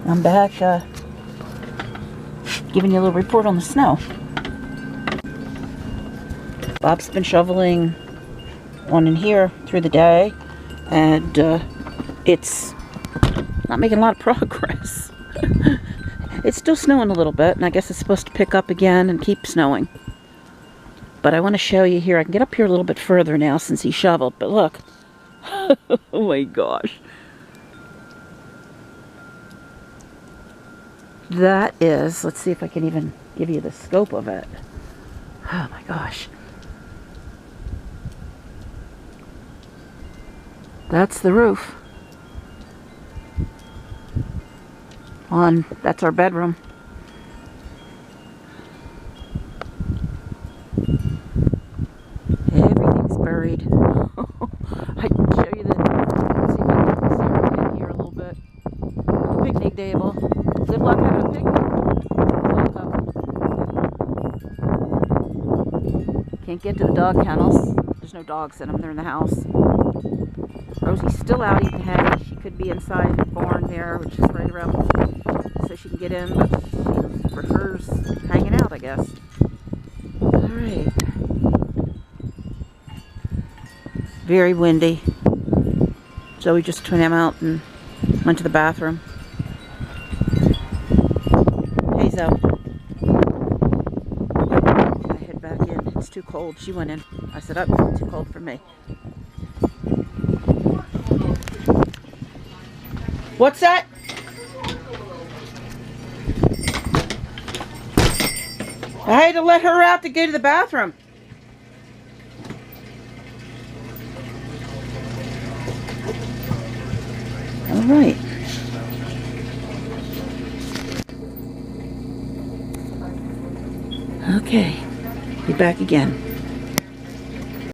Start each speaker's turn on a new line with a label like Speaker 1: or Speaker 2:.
Speaker 1: I'm back giving you a little report on the snow. Bob's been shoveling on in here through the day, and it's not making a lot of progress. It's still snowing a little bit, and I guess it's supposed to pick up again and keep snowing. But I want to show you here. I can get up here a little bit further now since he shoveled, but look. Oh my gosh. That is, let's see if I can even give you the scope of it. Oh my gosh. That's the roof. That's our bedroom. Everything's buried. I can show you see if I can zoom in here a little bit. Picnic table. Good luck having a picnic. Can't get to the dog kennels. There's no dogs in them. They're in the house. Rosie's still out eating hay. She could be inside the barn there, which is right around, so she can get in, but she prefers hanging out, I guess. Alright. Very windy. Zoe just took him out and went to the bathroom. Hey, Zoe. I head back in. It's too cold. She went in. I said, oh, too cold for me. What's that? I had to let her out to go to the bathroom. All right. Okay. Be back again.